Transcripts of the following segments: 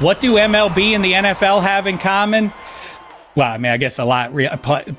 What do MLB and the NFL have in common? Well, I mean, I guess a lot,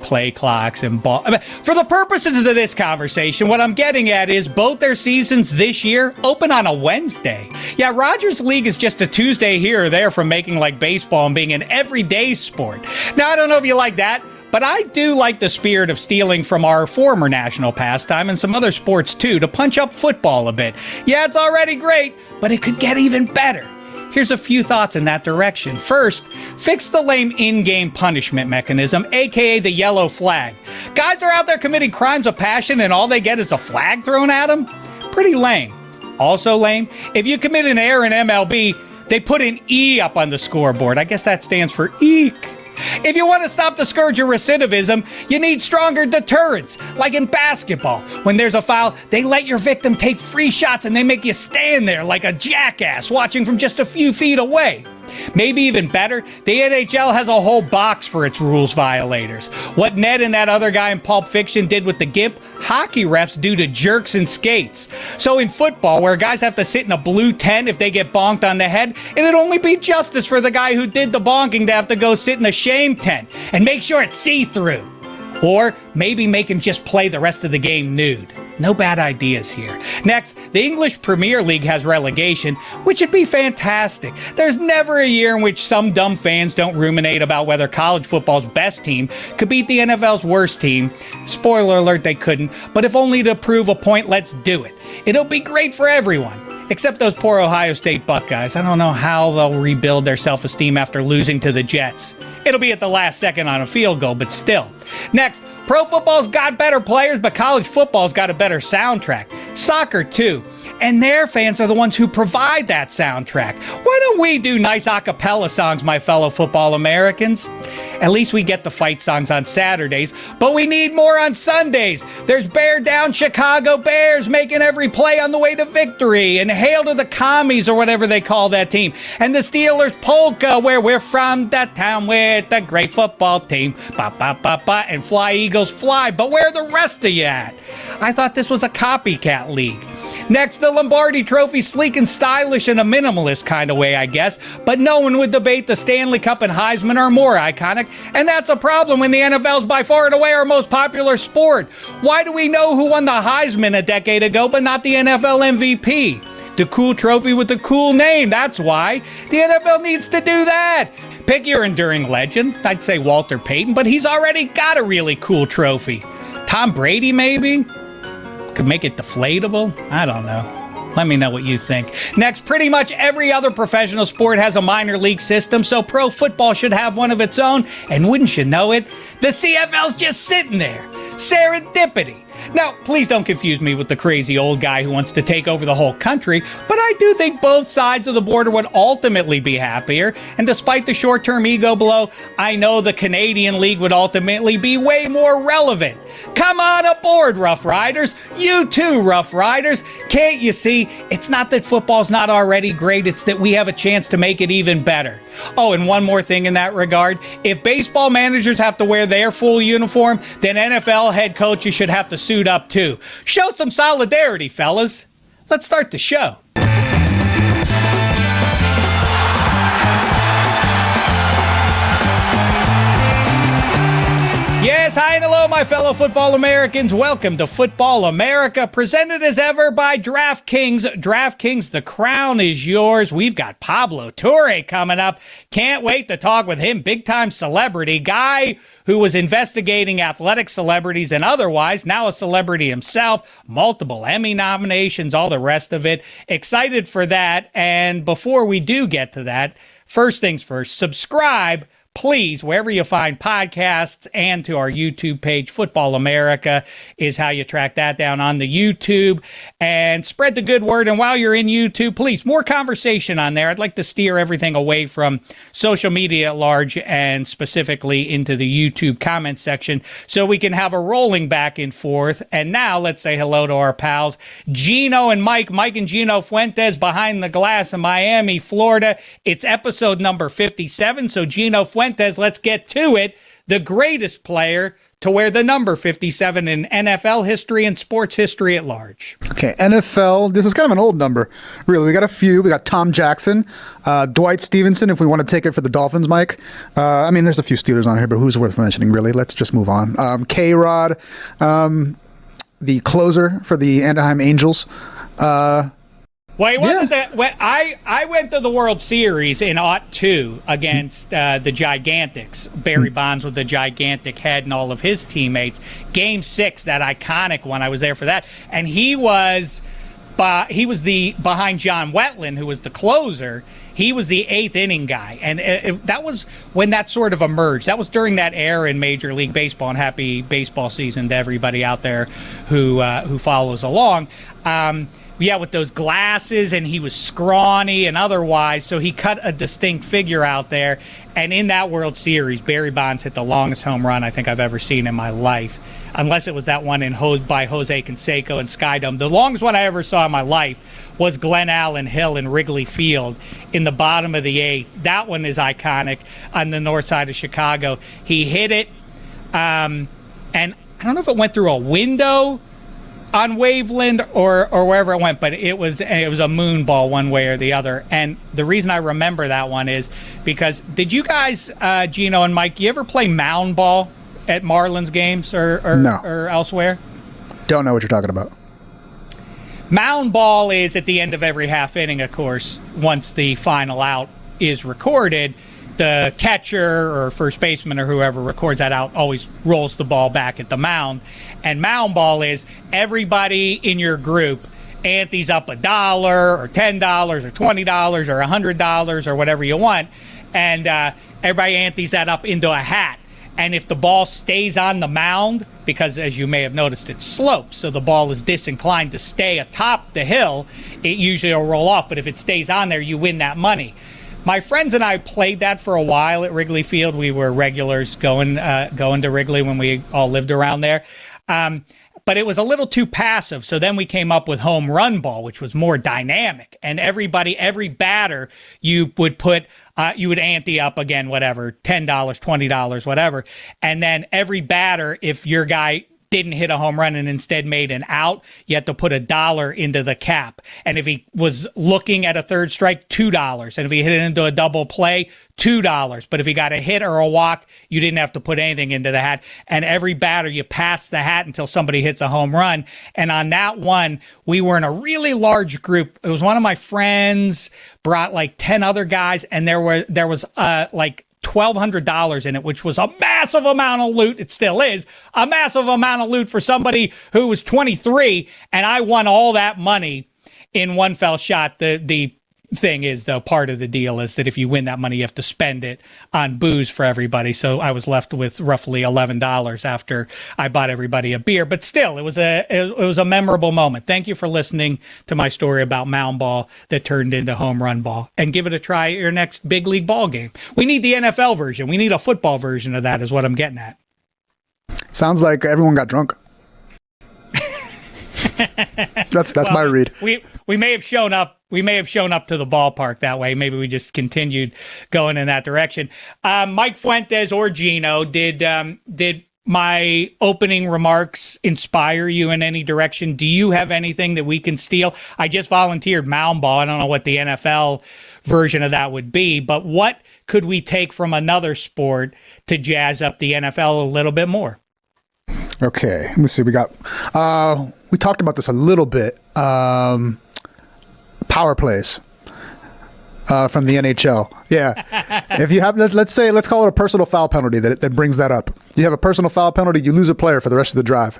play clocks and ball. I mean, for the purposes of this conversation, what I'm getting at is both their seasons this year open on a Wednesday. Yeah, Rogers League is just a Tuesday here or there from making like baseball and being an everyday sport. Now, I don't know if you like that, but I do like the spirit of stealing from our former national pastime and some other sports too to punch up football a bit. Yeah, it's already great, but it could get even better. Here's a few thoughts in that direction. First, fix the lame in-game punishment mechanism, aka the yellow flag. Guys are out there committing crimes of passion and all they get is a flag thrown at them? Pretty lame. Also lame, if you commit an error in MLB, they put an E up on the scoreboard. I guess that stands for eek. If you want to stop the scourge of recidivism, you need stronger deterrents. Like in basketball, when there's a foul, they let your victim take free shots and they make you stand there like a jackass watching from just a few feet away. Maybe even better, the NHL has a whole box for its rules violators. What Ned and that other guy in Pulp Fiction did with the gimp, hockey refs do to jerks in skates. So in football, where guys have to sit in a blue tent if they get bonked on the head, it'd only be justice for the guy who did the bonking to have to go sit in a shame tent and make sure it's see-through. Or maybe make him just play the rest of the game nude. No bad ideas here. Next, the English Premier League has relegation, which would be fantastic. There's never a year in which some dumb fans don't ruminate about whether college football's best team could beat the NFL's worst team. Spoiler alert, they couldn't, but if only to prove a point, let's do it. It'll be great for everyone. Except those poor Ohio State Buckeyes. I don't know how they'll rebuild their self-esteem after losing to the Jets. It'll be at the last second on a field goal, but still. Next, pro football's got better players, but college football's got a better soundtrack. Soccer, too. And their fans are the ones who provide that soundtrack. Why don't we do nice a cappella songs, my fellow football Americans? At least we get the fight songs on Saturdays, but we need more on Sundays. There's Bear Down Chicago Bears making every play on the way to victory, and Hail to the Commies or whatever they call that team, and the Steelers Polka, where we're from that town with the great football team, ba ba ba ba, and Fly Eagles Fly, but where are the rest of you at? I thought this was a copycat league. Next, the Lombardi Trophy, sleek and stylish in a minimalist kind of way, I guess, but no one would debate the Stanley Cup and Heisman are more iconic, and that's a problem when the NFL's by far and away our most popular sport. Why do we know who won the Heisman a decade ago, but not the NFL MVP? The cool trophy with the cool name, that's why. The NFL needs to do that. Pick your enduring legend. I'd say Walter Payton, but he's already got a really cool trophy. Tom Brady, maybe? Could make it deflatable? I don't know. Let me know what you think. Next, pretty much every other professional sport has a minor league system, so pro football should have one of its own. And wouldn't you know it, the CFL's just sitting there. Serendipity. Now, please don't confuse me with the crazy old guy who wants to take over the whole country, but I do think both sides of the border would ultimately be happier, and despite the short-term ego blow, I know the Canadian League would ultimately be way more relevant. Come on aboard, Rough Riders. You too, Rough Riders. Can't you see? It's not that football's not already great, it's that we have a chance to make it even better. Oh, and one more thing in that regard. If baseball managers have to wear their full uniform, then NFL head coaches should have to suit up too. Show some solidarity, fellas. Let's start the show. Yes, hi and hello, my fellow football Americans. Welcome to Football America, presented as ever by DraftKings. DraftKings, the crown is yours. We've got Pablo Torre coming up. Can't wait to talk with him. Big-time celebrity, guy who was investigating athletic celebrities and otherwise, now a celebrity himself, multiple Emmy nominations, all the rest of it. Excited for that. And before we do get to that, first things first, subscribe, please, wherever you find podcasts, and to our YouTube page. Football America is how you track that down on the YouTube, and spread the good word. And while you're in YouTube, please, more conversation on there. I'd like to steer everything away from social media at large and specifically into the YouTube comment section so we can have a rolling back and forth. And now let's say hello to our pals, Gino and Mike and Gino Fuentes behind the glass in Miami, Florida. It's episode number 57. So Gino Fuentes, let's get to it. The greatest player to wear the number 57 in NFL history and sports history at large. Okay, NFL, this is kind of an old number, really. We got a few. We got Tom Jackson, Dwight Stevenson, if we want to take it for the Dolphins, Mike. I mean, there's a few Steelers on here, but who's worth mentioning, really? Let's just move on. K-Rod, the closer for the Anaheim Angels. Well, I went to the World Series in '02 against the Gigantics. Barry Bonds with the gigantic head and all of his teammates. Game 6, that iconic one. I was there for that, and he was behind John Wetland, who was the closer. He was the 8th inning guy, and that was when that sort of emerged. That was during that era in Major League Baseball, and happy baseball season to everybody out there who follows along. Yeah, with those glasses, and he was scrawny and otherwise, so he cut a distinct figure out there. And in that World Series, Barry Bonds hit the longest home run I think I've ever seen in my life, unless it was that one by Jose Canseco in Skydome. The longest one I ever saw in my life was Glen Allen Hill in Wrigley Field in the bottom of the 8th. That one is iconic on the north side of Chicago. He hit it, and I don't know if it went through a window on Waveland or wherever it went, but it was a moon ball one way or the other. And the reason I remember that one is because, did you guys, Gino and Mike, you ever play mound ball at Marlins games or elsewhere? Don't know what you're talking about. Mound ball is at the end of every half inning, of course. Once the final out is recorded, the catcher or first baseman or whoever records that out always rolls the ball back at the mound. And mound ball is everybody in your group antes up $1 or $10 or $20 or $100 or whatever you want, and everybody antes that up into a hat. And if the ball stays on the mound, because as you may have noticed, it slopes, so the ball is disinclined to stay atop the hill, it usually will roll off. But if it stays on there, you win that money. My friends and I played that for a while at Wrigley Field. We were regulars going to Wrigley when we all lived around there. But it was a little too passive. So then we came up with home run ball, which was more dynamic. And every batter, you would ante up again, whatever, $10, $20, whatever. And then every batter, if your guy didn't hit a home run and instead made an out, you had to put $1 into the cap. And if he was looking at a third strike, $2. And if he hit it into a double play, $2. But if he got a hit or a walk, you didn't have to put anything into the hat. And every batter, you pass the hat until somebody hits a home run. And on that one, we were in a really large group. It was one of my friends brought like 10 other guys, and there was like $1,200 in it, which was a massive amount of loot. It still is a massive amount of loot for somebody who was 23, and I won all that money in one fell shot. The thing is, though, part of the deal is that if you win that money, you have to spend it on booze for everybody. So I was left with roughly $11 after I bought everybody a beer. But still, it was a memorable moment. Thank you for listening to my story about mound ball that turned into home run ball. And give it a try at your next big league ball game. We need the NFL version. We need a football version of that, is what I'm getting at. Sounds like everyone got drunk. That's well, my read. We may have shown up. We may have shown up to the ballpark that way. Maybe we just continued going in that direction. Mike Fuentes or Gino, did my opening remarks inspire you in any direction? Do you have anything that we can steal? I just volunteered mound ball. I don't know what the NFL version of that would be, but what could we take from another sport to jazz up the NFL a little bit more? Okay, let me see. We talked about this a little bit. Power plays from the NHL. Yeah. If you have, let's call it a personal foul penalty that brings that up. You have a personal foul penalty, you lose a player for the rest of the drive.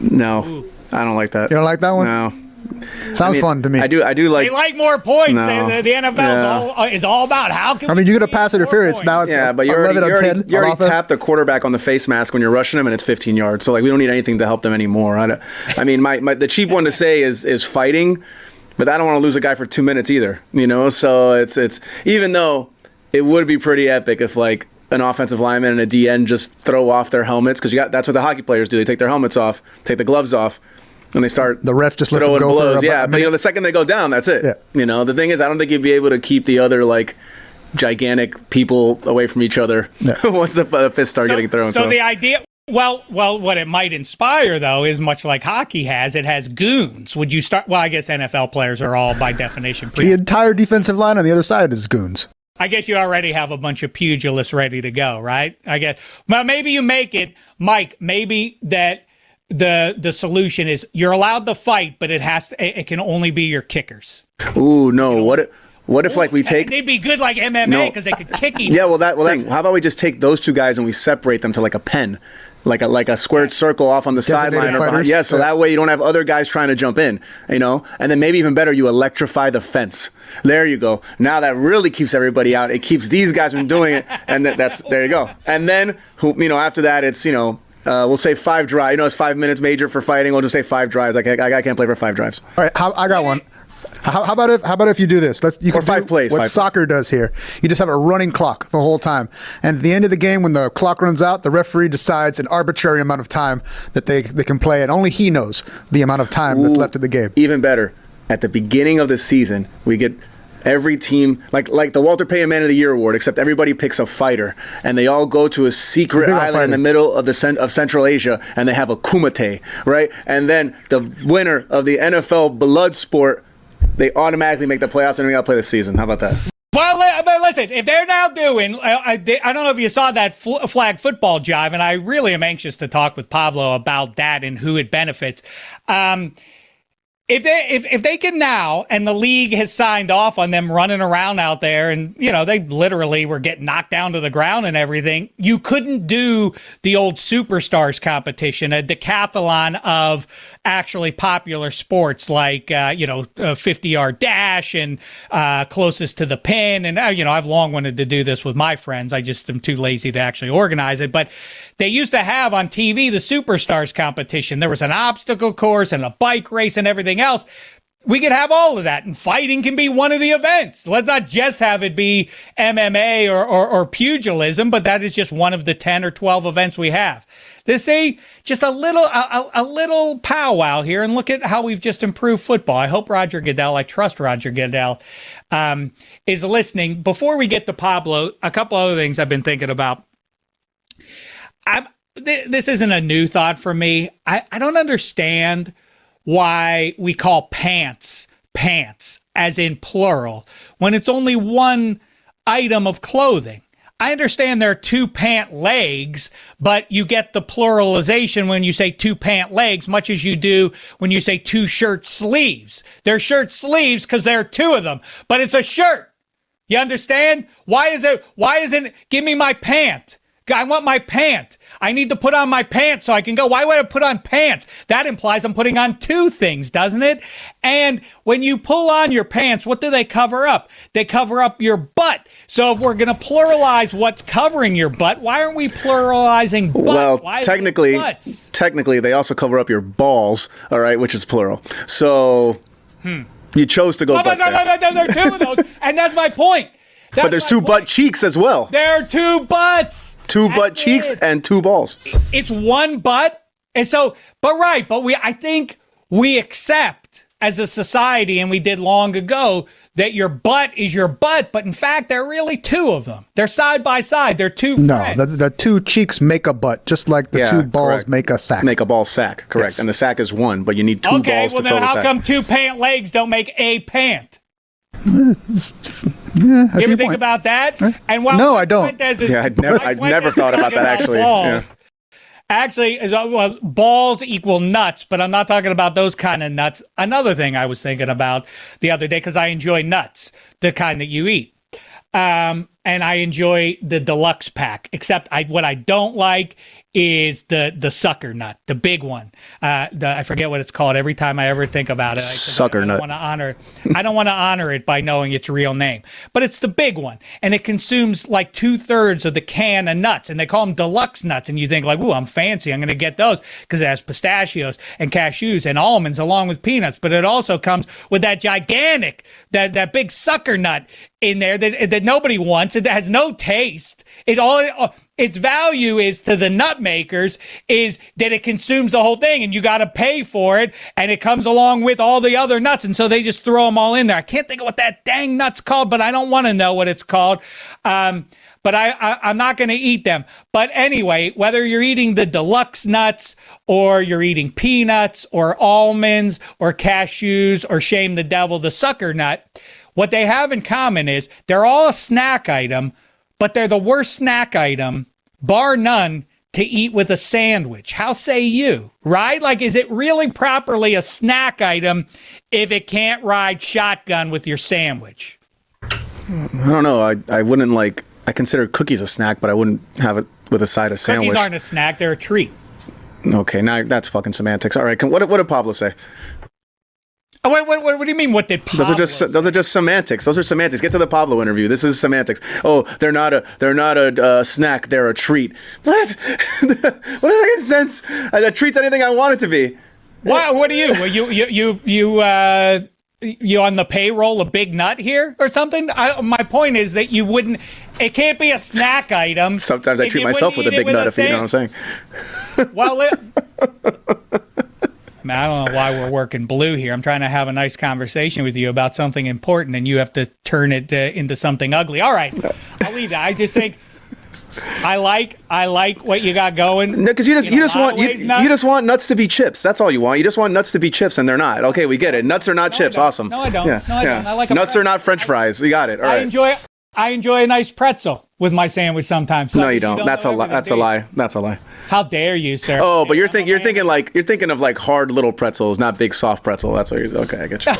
No, ooh. I don't like that. You don't like that one? No. Sounds fun to me. I do like. They like more points. No. The NFL is all about how can. I mean, you get a pass interference points. Now. It's but you already tapped the quarterback on the face mask when you're rushing him, and it's 15 yards. So like, we don't need anything to help them anymore. I mean, the cheap one to say is fighting, but I don't want to lose a guy for 2 minutes either. You know, so it's even though it would be pretty epic if like an offensive lineman and a DN just throw off their helmets, because that's what the hockey players do. They take their helmets off, take the gloves off. And they start the ref just lets them go blows. Yeah, but the second they go down, that's it. Yeah. The thing is, I don't think you'd be able to keep the other like gigantic people away from each other once the fists start getting thrown. So the idea Well, what it might inspire, though, is much like hockey has. It has goons. Would you start? Well, I guess NFL players are all, by definition, The entire defensive line on the other side is goons. I guess you already have a bunch of pugilists ready to go, right? I guess. Well, maybe you make it, Mike. Maybe that the solution is you're allowed to fight, but it can only be your kickers. Ooh, no. What if like we take? They'd be good like MMA because they could kick each. Yeah, that's how about we just take those two guys and we separate them to like a pen, like a squared circle off on the sideline or behind. Yeah, so that way you don't have other guys trying to jump in, and then maybe even better, you electrify the fence. There you go. Now that really keeps everybody out. It keeps these guys from doing it, and that's there you go. And then after that it's we'll say 5 drives. It's 5 minutes major for fighting. We'll just say 5 drives. Like I can't play for 5 drives. All right, I got one. How about if you do this? You can 5 plays. What soccer does here. You just have a running clock the whole time, and at the end of the game, when the clock runs out, the referee decides an arbitrary amount of time that they can play, and only he knows the amount of time that's left of the game. Even better, at the beginning of the season, we get every team like the Walter Payton Man of the Year award, except everybody picks a fighter, and they all go to a secret island in the middle of of Central Asia, and they have a kumite, right? And then the winner of the NFL blood sport, they automatically make the playoffs and we got to play this season. How about that? Well, but listen, if they're now doing, I don't know if you saw that flag football jive, and I really am anxious to talk with Pablo about that and who it benefits. If they can now, and the league has signed off on them running around out there, and they literally were getting knocked down to the ground and everything, you couldn't do the old superstars competition, a decathlon of actually popular sports like a 50-yard dash and closest to the pin, and I've long wanted to do this with my friends. I just am too lazy to actually organize it, but they used to have on TV the superstars competition. There was an obstacle course and a bike race and everything else. We could have all of that, and fighting can be one of the events. Let's not just have it be MMA or pugilism, but that is just one of the 10 or 12 events we have. Just a little powwow here, and look at how we've just improved football. I hope Roger Goodell, I trust Roger Goodell, is listening. Before we get to Pablo, a couple other things I've been thinking about. This isn't a new thought for me. I don't understand why we call pants, as in plural, when it's only one item of clothing. I understand there are 2 pant legs, but you get the pluralization when you say 2 pant legs, much as you do when you say 2 shirt sleeves. They're shirt sleeves because there are 2 of them, but it's a shirt. You understand? Why isn't, give me my pant. I want my pant. I need to put on my pants so I can go. Why would I put on pants? That implies I'm putting on 2 things, doesn't it? And when you pull on your pants, what do they cover up? They cover up your butt. So if we're going to pluralize what's covering your butt, why aren't we pluralizing butt? Well, why technically, they also cover up your balls, all right, which is plural. So you chose to go butt there. There are 2 of those, and that's my point. But there's 2 butt cheeks as well. There are 2 butts. 2 butt cheeks and 2 balls. It's one butt. And so, but I think we accept as a society, and we did long ago, that your butt is your butt, but in fact, there are really 2 of them. They're side by side. They're 2 friends. No, the 2 cheeks make a butt, just like the 2 balls correct. make a sack. Make a ball sack, correct. Yes. And the sack is 1, but you need 2 balls to fill the sack. Okay, well then how come 2 pant legs don't make a pant? Yeah, you ever think about that? And no, I don't. I'd never thought about that actually. Yeah. Actually, balls equal nuts, but I'm not talking about those kind of nuts. Another thing I was thinking about the other day, because I enjoy nuts, the kind that you eat, and I enjoy the deluxe pack. Except what I don't like is the sucker nut, the big one. I forget what it's called. Every time I ever think about it, sucker nut. I don't want to honor it by knowing its real name, but it's the big one, and it consumes like 2/3 of the can of nuts, and they call them deluxe nuts. And you think like, "Ooh, I'm fancy. I'm going to get those because it has pistachios and cashews and almonds along with peanuts." But it also comes with that gigantic, that big sucker nut in there that nobody wants. It has no taste. its value is to the nut makers is that it consumes the whole thing and you got to pay for it and it comes along with all the other nuts. And so they just throw them all in there. I can't think of what that dang nut's called, but I don't want to know what it's called. But I'm not going to eat them. But anyway, whether you're eating the deluxe nuts or you're eating peanuts or almonds or cashews or shame the devil, the sucker nut, what they have in common is they're all a snack item, but they're the worst snack item, bar none, to eat with a sandwich. How say you, right? Like, is it really properly a snack item if it can't ride shotgun with your sandwich? I don't know. I wouldn't like... I consider cookies a snack, but I wouldn't have it with a side of sandwich. Cookies aren't a snack; they're a treat. Okay, now that's fucking semantics. All right, what did Pablo say? Oh, wait, what do you mean? What did Pablo say? Those are just semantics. Those are semantics. Get to the Pablo interview. This is semantics. Oh, they're not a snack. They're a treat. What? What does that make sense? A treat's anything I want it to be. What are you? You on the payroll a big nut here or something? My point is that you wouldn't. It can't be a snack item. Sometimes I treat myself with a big nut, if you know what I'm saying. Well, I don't know why we're working blue here. I'm trying to have a nice conversation with you about something important, and you have to turn it into something ugly. All right, I'll leave that. I just think I like what you got going. No, because you just want nuts to be chips. That's all you want. You just want nuts to be chips, and they're not. Okay, we get it. Nuts are not chips. Awesome. No, I don't. Yeah. No, I don't. I like nuts are not French fries. We got it. All right. I enjoy a nice pretzel with my sandwich sometimes. No, you don't. That's a lie. That's a lie. That's a lie. How dare you, sir? Oh, but you're thinking of like hard little pretzels, not big soft pretzel. That's what you're saying. Okay, I get you.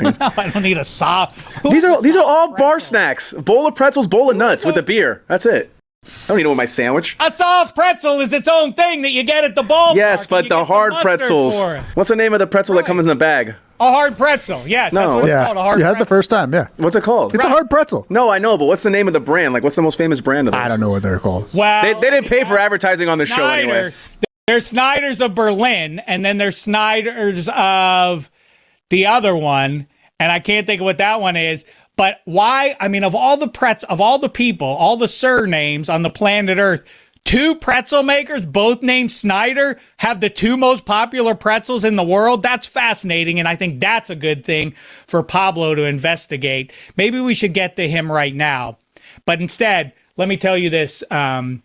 No, I don't need a soft. These are all bar snacks. Bowl of pretzels, bowl of nuts with a beer. That's it. I don't need to know my sandwich. A soft pretzel is its own thing that you get at the ballpark. Yes, but the hard pretzels. What's the name of the pretzel that comes in the bag? A hard pretzel. Yes. No. That's what it's called, a hard you had pretzel. the first time. Yeah. What's it called? It's a hard pretzel. No, I know, but what's the name of the brand? Like, what's the most famous brand of those? I don't know what they're called. Well, they didn't pay for advertising on the show anyway. There's Snyder's of Berlin, and then there's Snyder's of the other one, and I can't think of what that one is. But why? I mean, of all the people, all the surnames on the planet Earth, two pretzel makers, both named Snyder, have the two most popular pretzels in the world. That's fascinating, and I think that's a good thing for Pablo to investigate. Maybe we should get to him right now. But instead, let me tell you this, or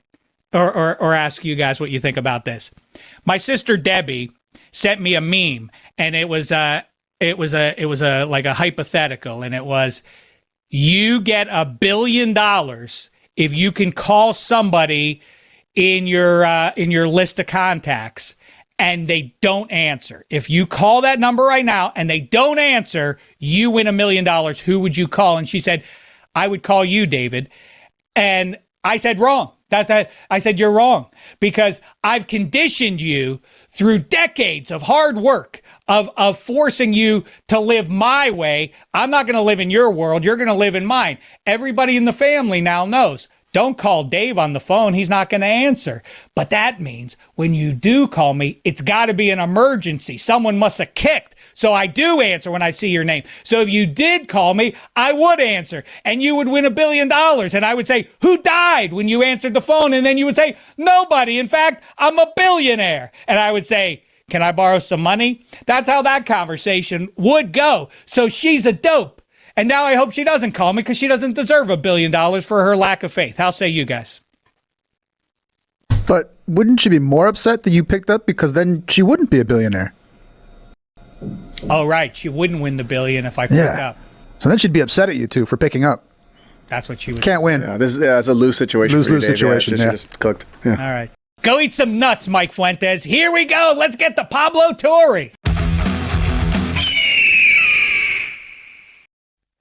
ask you guys what you think about this. My sister Debbie sent me a meme, and it was like a hypothetical, and it was, you get $1 billion if you can call somebody in your list of contacts and they don't answer. If you call that number right now and they don't answer, you win $1 million. Who would you call? And she said, I would call you, David. And I said, wrong. I said, you're wrong, because I've conditioned you through decades of hard work of forcing you to live my way. I'm not going to live in your world. You're going to live in mine. Everybody in the family now knows. Don't call Dave on the phone. He's not going to answer. But that means when you do call me, it's got to be an emergency. Someone must have kicked. So I do answer when I see your name. So if you did call me, I would answer. And you would win $1 billion. And I would say, who died when you answered the phone? And then you would say, nobody. In fact, I'm a billionaire. And I would say, can I borrow some money? That's how that conversation would go. So she's a dope. And now I hope she doesn't call me, because she doesn't deserve $1 billion for her lack of faith. How say you guys? But wouldn't she be more upset that you picked up, because then she wouldn't be a billionaire? Oh, right. She wouldn't win the $1 billion if I picked up. So then she'd be upset at you, too, for picking up. That's what she would Can't win. Yeah, it's a lose situation. Lose situation. She just cooked. Yeah. All right. Go eat some nuts, Mike Fuentes. Here we go. Let's get to Pablo Torre.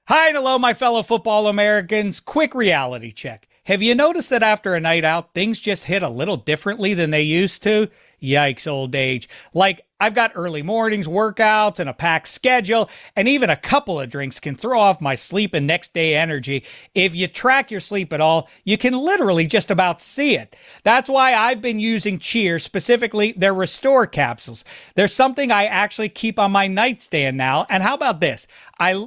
Hi and hello, my fellow football Americans. Quick reality check. Have you noticed that after a night out, things just hit a little differently than they used to? Yikes, old age. Like, I've got early mornings, workouts, and a packed schedule, and even a couple of drinks can throw off my sleep and next day energy. If you track your sleep at all, you can literally just about see it. That's why I've been using Cheer, specifically their Restore capsules. There's something I actually keep on my nightstand now, and how about this?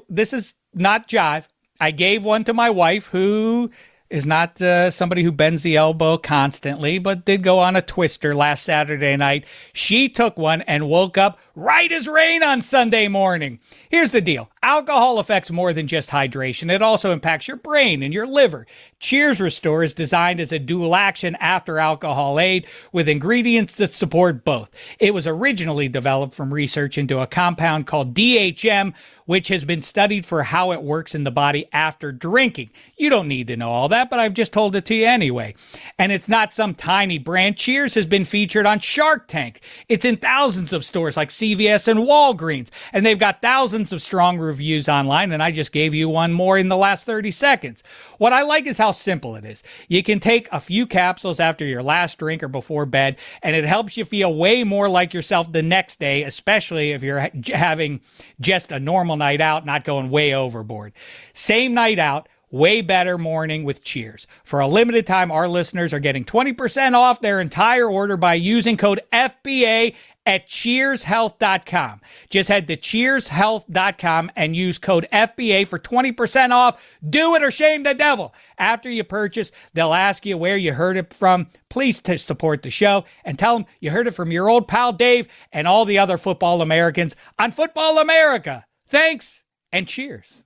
This is not jive. I gave one to my wife, who is not somebody who bends the elbow constantly, but did go on a twister last Saturday night. She took one and woke up right as rain on Sunday morning. Here's the deal. Alcohol affects more than just hydration. It also impacts your brain and your liver. Cheers Restore is designed as a dual action after alcohol aid with ingredients that support both. It was originally developed from research into a compound called DHM, which has been studied for how it works in the body after drinking. You don't need to know all that, but I've just told it to you anyway. And it's not some tiny brand. Cheers has been featured on Shark Tank. It's in thousands of stores like CVS and Walgreens, and they've got thousands of strong reviews online, and I just gave you one more in the last 30 seconds. What I like is how simple it is. You can take a few capsules after your last drink or before bed, and it helps you feel way more like yourself the next day, especially if you're having just a normal night out, not going way overboard. Same night out, way better morning with Cheers. For a limited time, our listeners are getting 20% off their entire order by using code FBA at cheershealth.com. Just head to cheershealth.com and use code FBA for 20% off. Do it or shame the devil. After you purchase, they'll ask you where you heard it from. Please support the show and tell them you heard it from your old pal Dave and all the other football Americans on Football America. Thanks and cheers.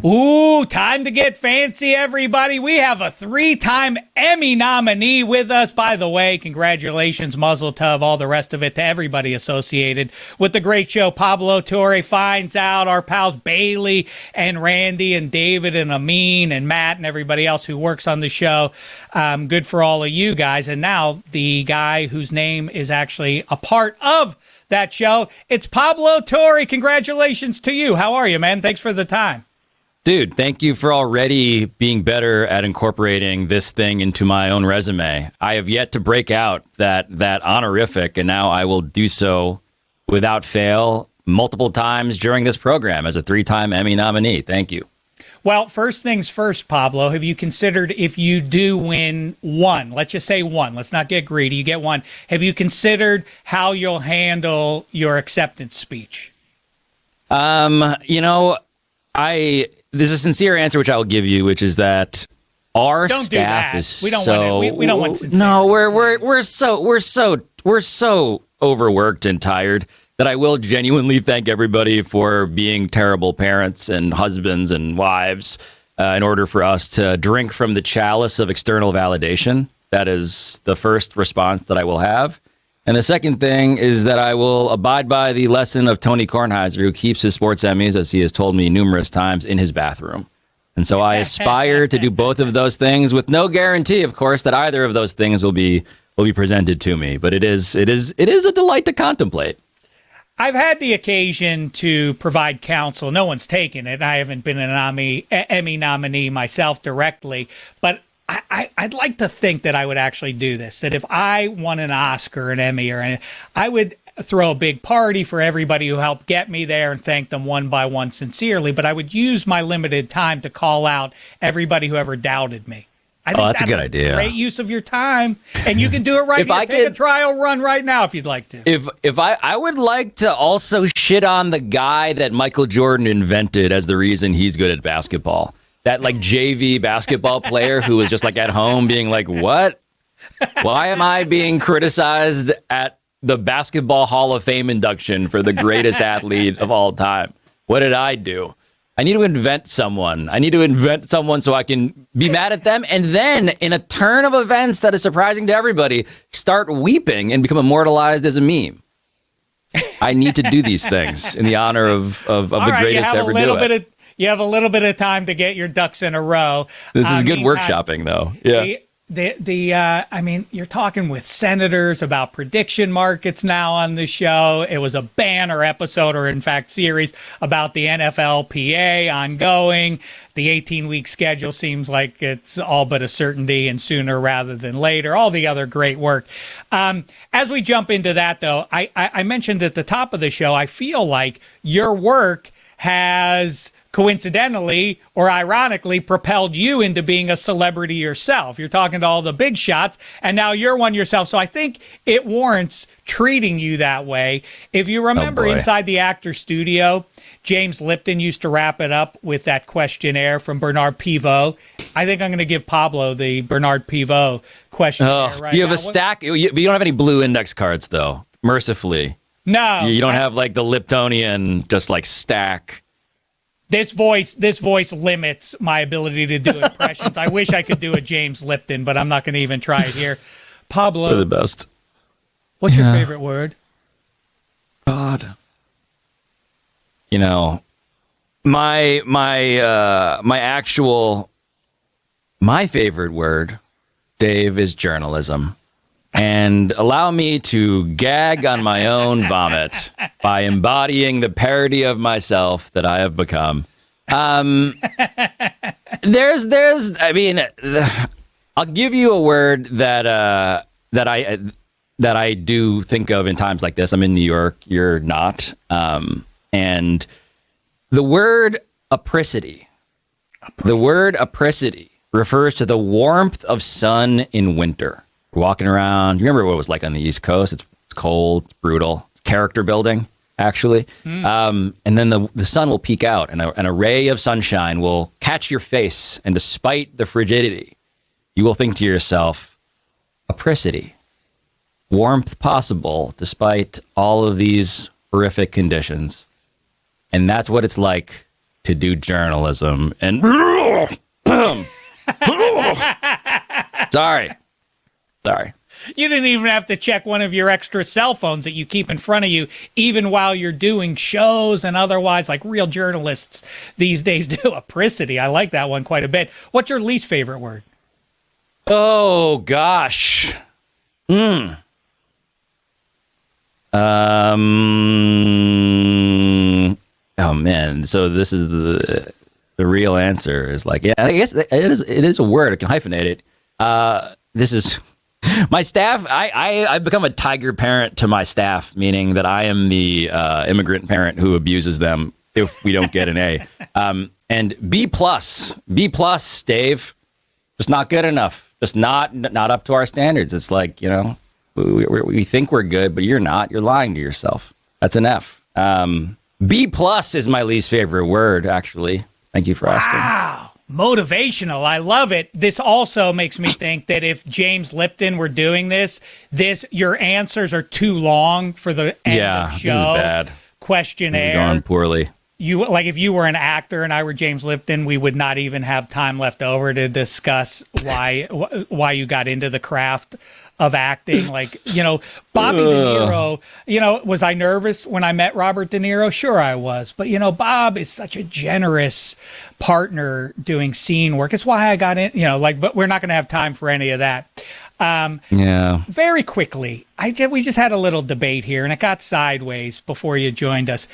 Ooh, time to get fancy, everybody. We have a 3-time Emmy nominee with us. By the way, congratulations, Muzzle Tov, all the rest of it, to everybody associated with the great show. Pablo, Torre finds out, our pals Bailey and Randy and David and Amin and Matt and everybody else who works on the show. Good for all of you guys. And now the guy whose name is actually a part of that show, it's Pablo Torre. Congratulations to you. How are you, man? Thanks for the time. Dude, thank you for already being better at incorporating this thing into my own resume. I have yet to break out that honorific, and now I will do so without fail multiple times during this program as a 3-time Emmy nominee. Thank you. Well, first things first, Pablo, have you considered, if you do win one, let's just say one, let's not get greedy, you get one, have you considered how you'll handle your acceptance speech? There's a sincere answer which I will give you, which is that our staff is we don't so. Want we don't want sincerity. No, we're so overworked and tired that I will genuinely thank everybody for being terrible parents and husbands and wives in order for us to drink from the chalice of external validation. That is the first response that I will have. And the second thing is that I will abide by the lesson of Tony Kornheiser, who keeps his sports Emmys, as he has told me numerous times, in his bathroom. And so I aspire to do both of those things with no guarantee, of course, that either of those things will be presented to me. But it is a delight to contemplate. I've had the occasion to provide counsel. No one's taken it. I haven't been an Emmy nominee myself directly, but I'd like to think that I would actually do this, that if I won an Oscar, an Emmy, or anything, I would throw a big party for everybody who helped get me there and thank them one by one sincerely, but I would use my limited time to call out everybody who ever doubted me. I think that's a good idea. Great use of your time, and you can do it right here. Take a trial run right now if you'd like to. If I would like to also shit on the guy that Michael Jordan invented as the reason he's good at basketball. That like JV basketball player who was just like at home being like, what? Why am I being criticized at the Basketball Hall of Fame induction for the greatest athlete of all time? What did I do? I need to invent someone. So I can be mad at them. And then in a turn of events that is surprising to everybody, start weeping and become immortalized as a meme. I need to do these things in the honor of the greatest to ever do it. You have a little bit of time to get your ducks in a row. This is good workshopping, though. Yeah. I mean, you're talking with senators about prediction markets now on the show. It was a banner episode, or in fact, series about the NFLPA ongoing. The 18-week schedule seems like it's all but a certainty, and sooner rather than later. All the other great work. As we jump into that, though, I mentioned at the top of the show, I feel like your work has coincidentally or ironically propelled you into being a celebrity yourself. You're talking to all the big shots, and now you're one yourself. So I think it warrants treating you that way. If you remember inside the actor studio, James Lipton used to wrap it up with that questionnaire from Bernard Pivot. I think I'm going to give Pablo the Bernard Pivot questionnaire right now. Do you have a stack? You don't have any blue index cards, though, mercifully. No. You don't have like the Liptonian just like stack. This voice limits my ability to do impressions. I wish I could do a James Lipton, but I'm not going to even try it here. Pablo. You're the best. What's your favorite word? God. You know, my favorite word, Dave, is journalism. And allow me to gag on my own vomit by embodying the parody of myself that I have become. I mean, I'll give you a word that I do think of in times like this. I'm in New York. You're not. And the word apricity. The word apricity refers to the warmth of sun in winter. Walking around. You remember what it was like on the East Coast? It's cold, it's brutal. It's character building, actually. And then the sun will peek out, and a ray of sunshine will catch your face. And despite the frigidity, you will think to yourself, apricity. Warmth possible despite all of these horrific conditions. And that's what it's like to do journalism. And Sorry. You didn't even have to check one of your extra cell phones that you keep in front of you, even while you're doing shows and otherwise, like real journalists these days do. Apricity. I like that one quite a bit. What's your least favorite word? Oh, gosh. Oh, man. So this is the real answer is like, yeah, I guess it is a word. I can hyphenate it. This is... My staff, I've become a tiger parent to my staff, meaning that I am the immigrant parent who abuses them if we don't get an A. And B+, Dave, just not good enough. Just not up to our standards. It's like, you know, we think we're good, but you're not. You're lying to yourself. That's an F. B+ is my least favorite word, actually. Thank you for asking. Wow. Motivational. I love it. This also makes me think that if James Lipton were doing this, your answers are too long for the end of show. This is bad. Questionnaire. This is going poorly. If you were an actor and I were James Lipton, we would not even have time left over to discuss why you got into the craft of acting. Like, you know, Bobby De Niro, you know, was I nervous when I met Robert De Niro? Sure I was. But, you know, Bob is such a generous partner doing scene work. It's why I got in, you know, like, but we're not going to have time for any of that. Very quickly, we just had a little debate here and it got sideways before you joined us.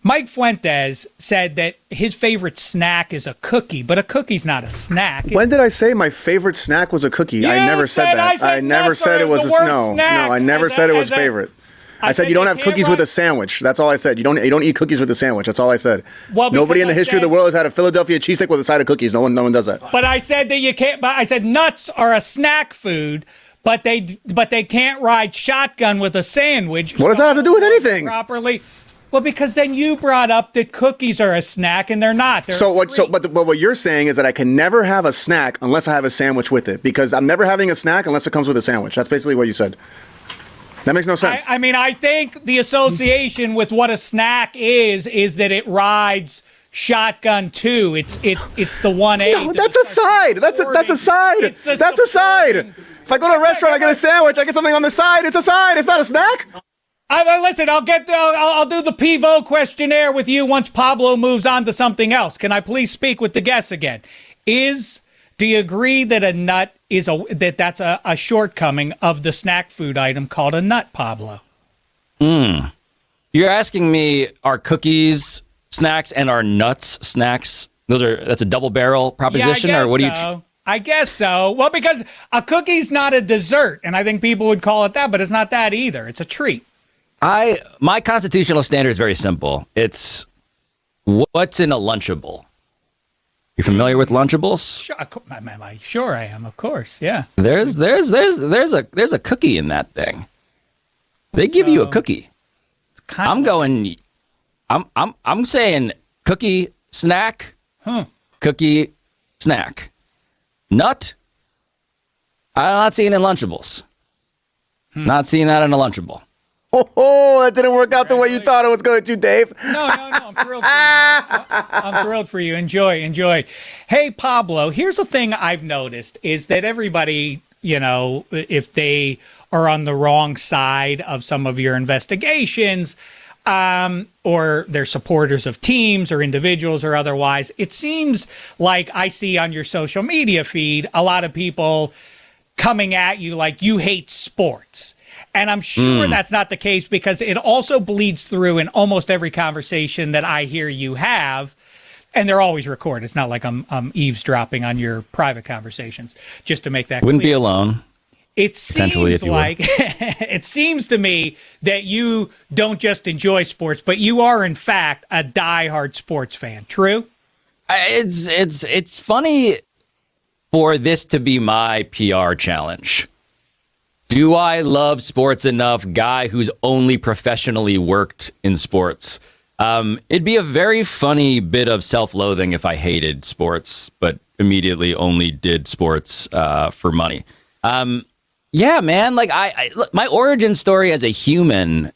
Mike Fuentes said that his favorite snack is a cookie, but a cookie's not a snack. When did I say my favorite snack was a cookie? I never said that. I never said it was I never said it was favorite. I said you don't have cookies with a sandwich. That's all I said. You don't eat cookies with a sandwich. That's all I said. Well, nobody in the history of the world has had a Philadelphia cheesesteak with a side of cookies. No one does that. But I said that you can't. But I said nuts are a snack food, but they can't ride shotgun with a sandwich. What does that have to do with anything? Properly. Well, because then you brought up that cookies are a snack and they're not. But what you're saying is that I can never have a snack unless I have a sandwich with it, because I'm never having a snack unless it comes with a sandwich. That's basically what you said. That makes no sense. I mean, I think the association with what a snack is that it rides shotgun too. It's the 1A. No, that's a side. That's a side. That's a side. If I go to a restaurant, I get a sandwich, I get something on the side. It's a side. It's not a snack. Listen, I'll do the Pivot questionnaire with you once Pablo moves on to something else. Can I please speak with the guests again? Do you agree that a nut is that's a shortcoming of the snack food item called a nut, Pablo? You're asking me, are cookies snacks and are nuts snacks? That's a double barrel proposition, yeah, or what do you? I guess so. Well, because a cookie's not a dessert, and I think people would call it that, but it's not that either. It's a treat. My constitutional standard is very simple. It's What's in a Lunchable? You familiar with Lunchables? Sure, I am. Of course, yeah. There's a cookie in that thing. They give you a cookie. I'm saying cookie snack. Cookie snack. Nut. I'm not seeing it in Lunchables. Not seeing that in a Lunchable. Oh, that didn't work out the way you thought it was going to, Dave. No, I'm thrilled for you. I'm thrilled for you. Enjoy. Hey, Pablo, here's a thing I've noticed is that everybody, if they are on the wrong side of some of your investigations, or they're supporters of teams or individuals or otherwise, it seems like I see on your social media feed a lot of people coming at you like you hate sports. And I'm sure that's not the case because it also bleeds through in almost every conversation that I hear you have. And they're always recorded. It's not like I'm eavesdropping on your private conversations, just to make that Wouldn't clear. be alone. It seems like it seems to me that you don't just enjoy sports, but you are in fact a diehard sports fan. True? It's funny for this to be my PR challenge. Do I love sports enough? Guy who's only professionally worked in sports. It'd be a very funny bit of self-loathing if I hated sports, but immediately only did sports for money. Yeah, man. Like look, my origin story as a human,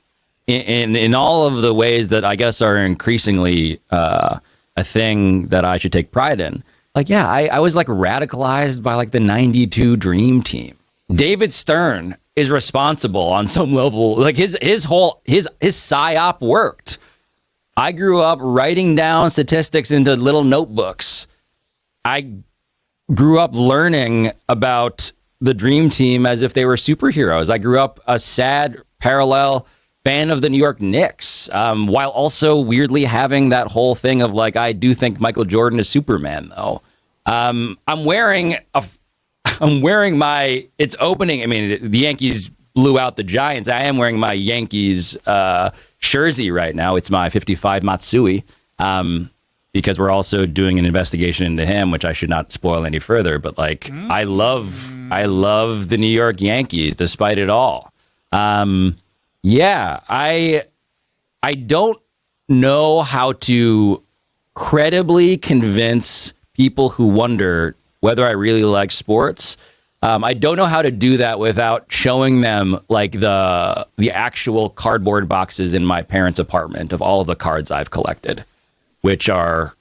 in all of the ways that I guess are increasingly a thing that I should take pride in. Like, yeah, I was like radicalized by like the '92 Dream Team. David Stern is responsible on some level. Like his psyop worked. I grew up writing down statistics into little notebooks. I grew up learning about the Dream Team as if they were superheroes. I grew up a sad parallel fan of the New York Knicks, while also weirdly having that whole thing of like, I do think Michael Jordan is Superman, though. I'm wearing my, it's opening. I mean, the Yankees blew out the Giants. I am wearing my Yankees jersey right now. It's my 55 Matsui, because we're also doing an investigation into him, which I should not spoil any further. But like, I love the New York Yankees despite it all. Yeah, I don't know how to credibly convince people who wonder whether I really like sports. I don't know how to do that without showing them like the actual cardboard boxes in my parents' apartment of all of the cards I've collected, which are,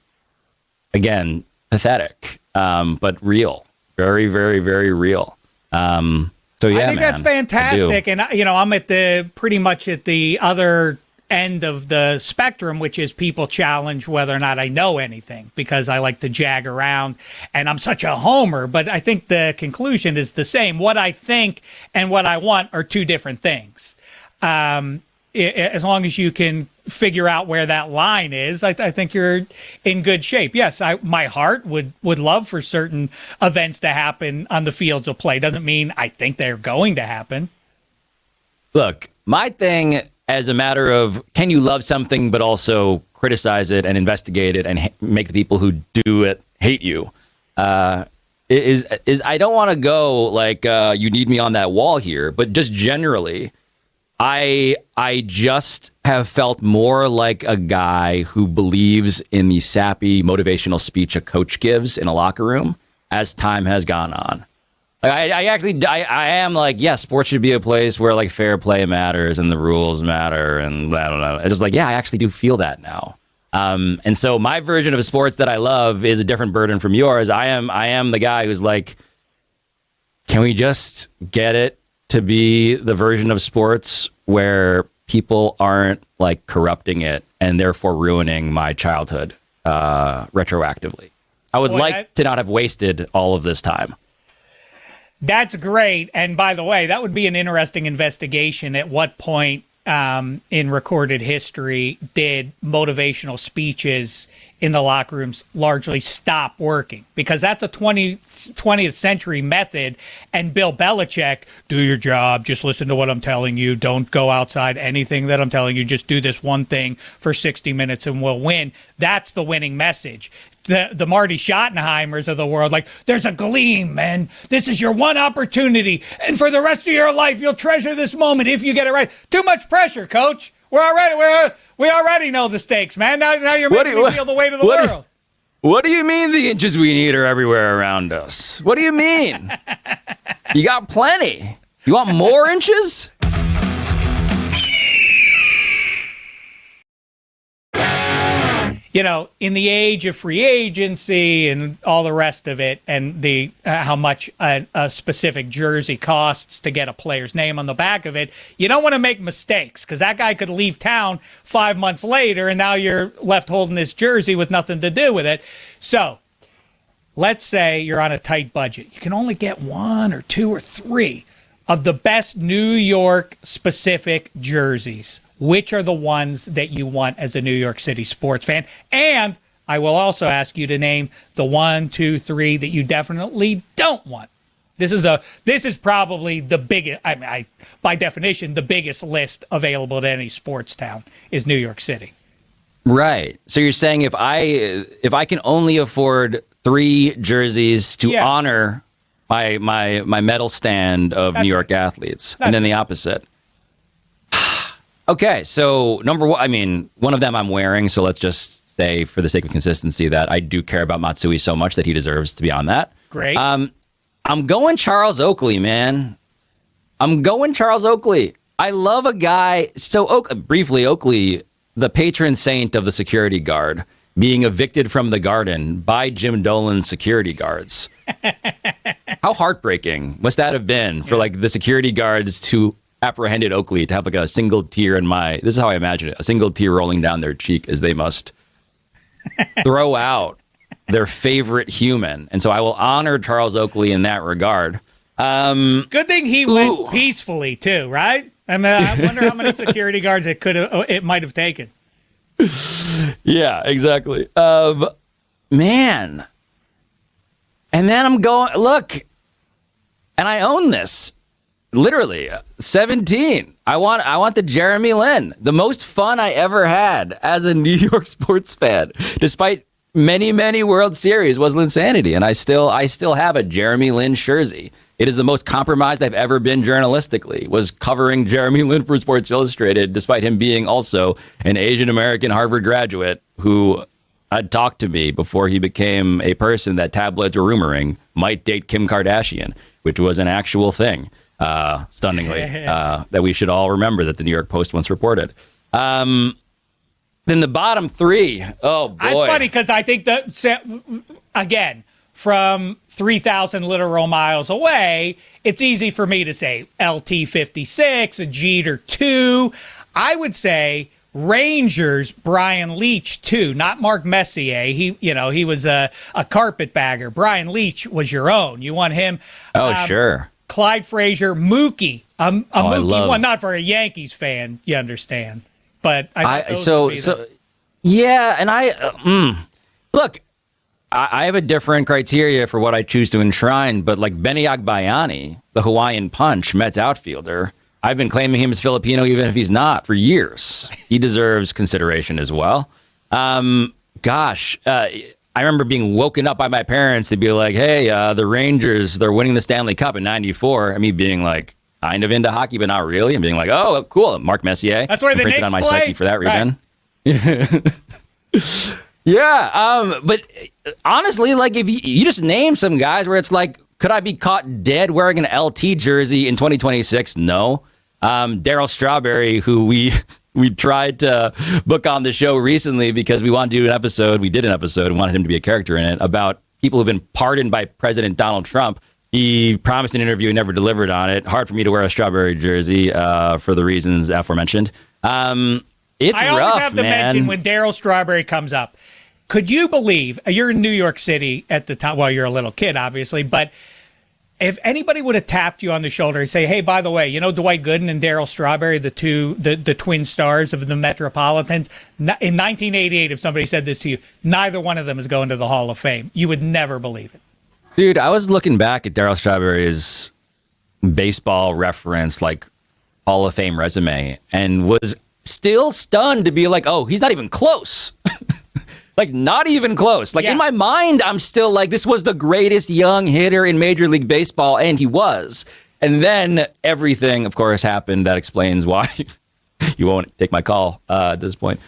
again, pathetic, but real. Very, very, very real. So yeah, I think that's fantastic. And I'm at pretty much at the other end of the spectrum, which is people challenge whether or not I know anything because I like to jag around and I'm such a homer. But I think the conclusion is the same. What I think and what I want are two different things. As long as you can figure out where that line is, I think you're in good shape. Yes, my heart would love for certain events to happen on the fields of play. Doesn't mean I think they're going to happen. Look, my thing as a matter of can you love something but also criticize it and investigate it and make the people who do it hate you is I don't want to go like you need me on that wall here, but just generally I just have felt more like a guy who believes in the sappy motivational speech a coach gives in a locker room as time has gone on. I am like, yes, sports should be a place where like fair play matters and the rules matter and I don't know. It's just like, yeah, I actually do feel that now. And so my version of sports that I love is a different burden from yours. I am the guy who's like, can we just get it to be the version of sports where people aren't like corrupting it and therefore ruining my childhood retroactively? I would to not have wasted all of this time. That's great. And by the way, that would be an interesting investigation. At what point in recorded history did motivational speeches in the locker rooms largely stop working, because that's a 20th century method. And Bill Belichick, do your job, just listen to what I'm telling you, don't go outside anything that I'm telling you, just do this one thing for 60 minutes and we'll win. That's the winning message. The Marty Schottenheimers of the world, like, there's a gleam, man. This is your one opportunity, and for the rest of your life, you'll treasure this moment if you get it right. Too much pressure, coach. We already know the stakes, man. Now you're making me feel the weight of the world. What do you mean the inches we need are everywhere around us? What do you mean? You got plenty. You want more inches? You know, in the age of free agency and all the rest of it, and the how much a specific jersey costs to get a player's name on the back of it, you don't want to make mistakes, because that guy could leave town 5 months later, and now you're left holding this jersey with nothing to do with it. So let's say you're on a tight budget. You can only get 1 or 2 or 3 of the best New York specific jerseys. Which are the ones that you want as a New York City sports fan? And I will also ask you to name the 1, 2, 3 that you definitely don't want. This is probably the biggest, by definition, the biggest list available to any sports town is New York City. Right. So you're saying if I can only afford 3 jerseys to honor my medal stand of New York athletes, and then the opposite. Okay, so number one, one of them I'm wearing, so let's just say, for the sake of consistency, that I do care about Matsui so much that he deserves to be on that. Great. I'm going Charles Oakley, man. I'm going Charles Oakley. I love a guy. So briefly, Oakley, the patron saint of the security guard, being evicted from the Garden by Jim Dolan's security guards. How heartbreaking must that have been for like the security guards to apprehended Oakley to have like a single tear this is how I imagine it, a single tear rolling down their cheek as they must throw out their favorite human. And so I will honor Charles Oakley in that regard. Good thing he went peacefully too, right? I mean, I wonder how many security guards it might have taken. Yeah, exactly. Man. And then I'm going, look, and I own this. Literally 17. I want the Jeremy Lin, the most fun I ever had as a New York sports fan, despite many World Series, was Linsanity, and I still have a Jeremy Lin jersey. It is the most compromised I've ever been journalistically, was covering Jeremy Lin for Sports Illustrated, despite him being also an Asian American Harvard graduate who had talked to me before he became a person that tabloids were rumoring might date Kim Kardashian, which was an actual thing. Stunningly, that we should all remember that the New York Post once reported. Then the bottom 3. Oh, boy. It's funny because I think that, again, from 3,000 literal miles away, it's easy for me to say LT 56, a Jeter 2. I would say Rangers, Brian Leach 2, not Mark Messier. He was a carpetbagger. Brian Leach was your own. You want him. Oh, sure. Clyde Frazier, Mookie, a Mookie one, not for a Yankees fan, you understand. But yeah, and look, I have a different criteria for what I choose to enshrine, but like Benny Agbayani, the Hawaiian Punch Mets outfielder, I've been claiming him as Filipino even if he's not for years. He deserves consideration as well. I remember being woken up by my parents to be like, hey, the Rangers, they're winning the Stanley Cup in 94. I mean, being like kind of into hockey, but not really. And being like, oh, cool, Mark Messier. That's where the Knicks on my play. psyche for that reason. Right. Yeah, but honestly, like if you just name some guys where it's like, could I be caught dead wearing an LT jersey in 2026? No. Darryl Strawberry, who we tried to book on the show recently because we wanted to do an episode. We did an episode and wanted him to be a character in it about people who've been pardoned by President Donald Trump. He promised an interview and never delivered on it. Hard for me to wear a Strawberry jersey for the reasons aforementioned. It's I rough, always have to man. mention when Darryl Strawberry comes up. Could you believe, you're in New York City at the time, well, you're a little kid, obviously, but if anybody would have tapped you on the shoulder and say, hey, by the way, Dwight Gooden and Darryl Strawberry, the twin stars of the Metropolitans, in 1988, if somebody said this to you, neither one of them is going to the Hall of Fame. You would never believe it. Dude, I was looking back at Darryl Strawberry's baseball reference, like Hall of Fame resume, and was still stunned to be like, oh, he's not even close. Like, not even close. Like, in my mind, I'm still like, this was the greatest young hitter in Major League Baseball, and he was. And then everything, of course, happened that explains why you won't take my call at this point.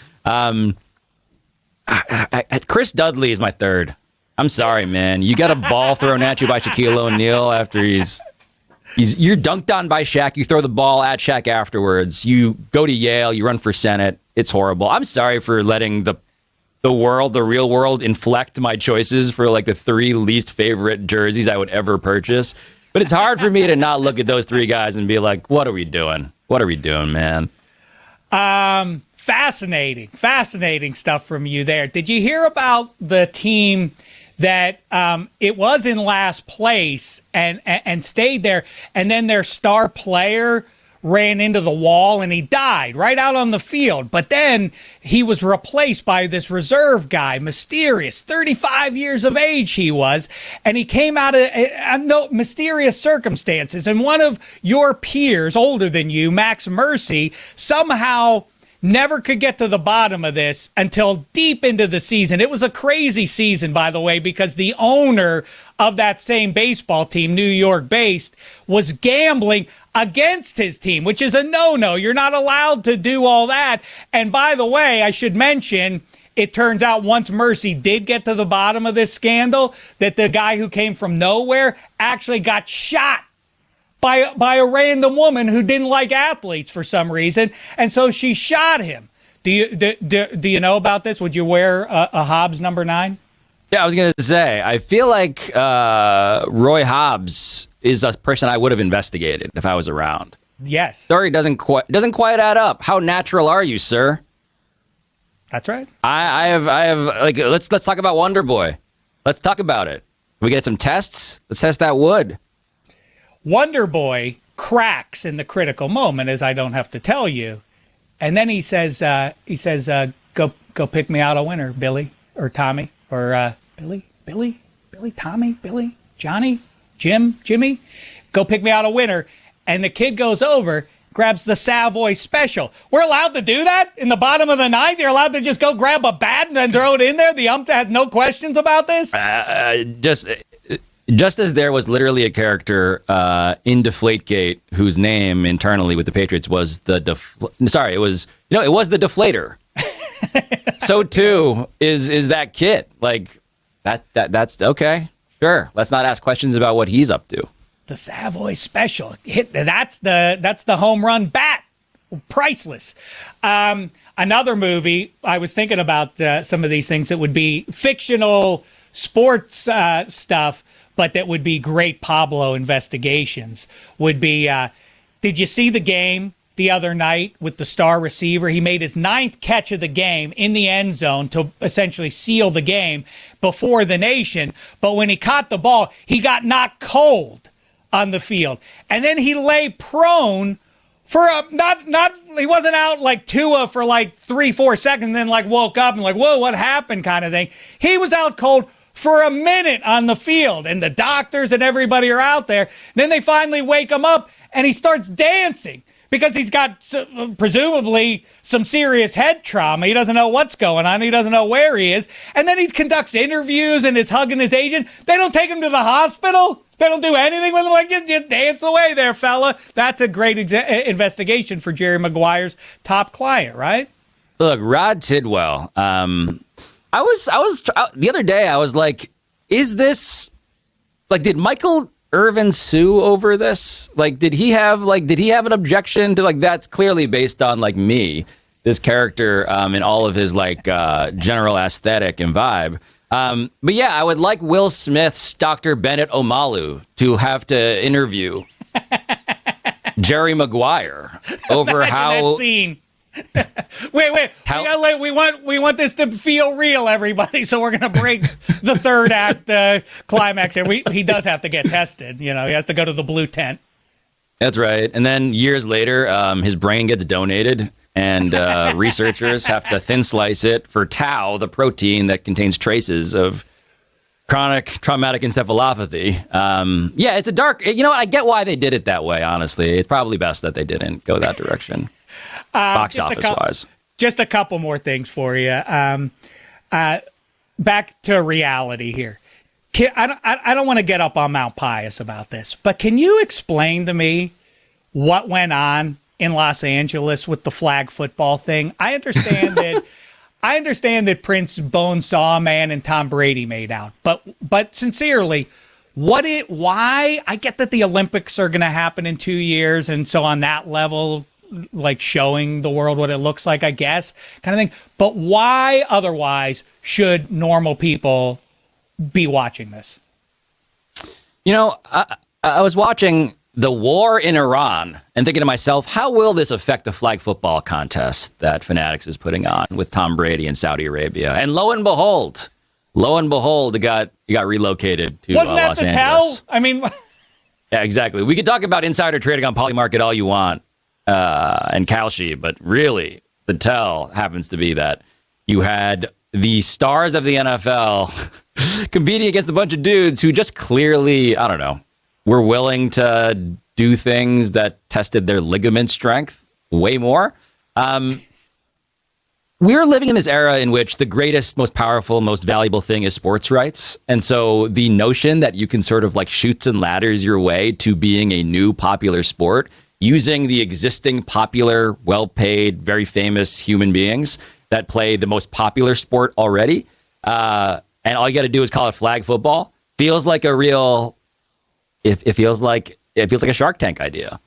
Chris Dudley is my third. I'm sorry, man. You got a ball thrown at you by Shaquille O'Neal after you're dunked on by Shaq. You throw the ball at Shaq afterwards. You go to Yale. You run for Senate. It's horrible. I'm sorry for letting the real world, inflect my choices for like the 3 least favorite jerseys I would ever purchase. But it's hard for me to not look at those 3 guys and be like, what are we doing? What are we doing, man? Fascinating stuff from you there. Did you hear about the team that it was in last place and stayed there, and then their star player ran into the wall and he died right out on the field? But then he was replaced by this reserve guy, mysterious, 35 years of age he was, and he came out of no mysterious circumstances. And one of your peers, older than you, Max Mercy, somehow never could get to the bottom of this until deep into the season. It was a crazy season, by the way, because the owner of that same baseball team, New York based, was gambling against his team, which is a no-no. You're not allowed to do all that. And by the way, I should mention, it turns out once Mercy did get to the bottom of this scandal, that the guy who came from nowhere actually got shot by a random woman who didn't like athletes for some reason, and so she shot him. Do you know about this? Would you wear a Hobbs number 9? Yeah, I was gonna say, I feel like Roy Hobbs is a person I would have investigated if I was around. Yes. Story doesn't quite add up. How natural are you, sir? That's right. I have like, let's talk about Wonder Boy. Let's talk about it. Can we get some tests? Let's test that wood. Wonder Boy cracks in the critical moment, as I don't have to tell you, and then he says, go pick me out a winner, Billy or Tommy or Billy, Tommy, Billy, Johnny, Jimmy, go pick me out a winner. And the kid goes over, grabs the Savoy Special. We're allowed to do that in the bottom of the 9th? You're allowed to just go grab a bat and then throw it in there? The ump has no questions about this? Just as there was literally a character in Deflategate whose name internally with the Patriots was it was the Deflator. So too is that kid. Like that's okay. Sure. Let's not ask questions about what he's up to. The Savoy Special. That's the home run bat. Priceless. Another movie, I was thinking about some of these things that would be fictional sports stuff, but that would be great Pablo investigations, would be, did you see the game the other night with the star receiver? He made his 9th catch of the game in the end zone to essentially seal the game before the nation. But when he caught the ball, he got knocked cold on the field. And then he lay prone for he wasn't out like Tua for like 3-4 seconds, and then like woke up and like, whoa, what happened kind of thing. He was out cold for a minute on the field, and the doctors and everybody are out there. Then they finally wake him up, and he starts dancing because he's got presumably some serious head trauma. He doesn't know what's going on. He doesn't know where he is. And then he conducts interviews and is hugging his agent. They don't take him to the hospital. They don't do anything with him. Like, just dance away there, fella. That's a great investigation for Jerry Maguire's top client, right? Look, Rod Tidwell, I was the other day, I was like, is this, like, did Michael Irvin sue over this? Like, did he have an objection to, like, that's clearly based on, like, me, this character, in all of his, like, general aesthetic and vibe. But yeah, I would like Will Smith's Dr. Bennett Omalu to have to interview Jerry Maguire over how Wait. We want this to feel real, everybody. So we're gonna break the third act climax here. He does have to get tested. He has to go to the blue tent. That's right. And then years later, his brain gets donated, and researchers have to thin slice it for tau, the protein that contains traces of chronic traumatic encephalopathy. Yeah, it's a dark. I get why they did it that way. Honestly, it's probably best that they didn't go that direction. Box office wise. Just a couple more things for you. Back to reality here. I don't want to get up on Mount Pius about this, but can you explain to me what went on in Los Angeles with the flag football thing? I understand that Prince Bonesaw Man and Tom Brady made out, but sincerely, why? I get that the Olympics are going to happen in 2 years, and so on that level, like showing the world what it looks like, I guess, kind of thing. But why otherwise should normal people be watching this? I was watching the war in Iran and thinking to myself, how will this affect the flag football contest that Fanatics is putting on with Tom Brady in Saudi Arabia? And lo and behold, it got relocated to Wasn't that Los the Angeles. tell? I mean, yeah, exactly. We could talk about insider trading on Polymarket all you want and Kalshi, but really the tell happens to be that you had the stars of the NFL competing against a bunch of dudes who just clearly, I don't know, were willing to do things that tested their ligament strength way more. We're living in this era in which the greatest, most powerful, most valuable thing is sports rights. And so the notion that you can sort of like chutes and ladders your way to being a new popular sport using the existing popular, well-paid, very famous human beings that play the most popular sport already, and all you got to do is call it flag football, feels like a real... It feels like a Shark Tank idea.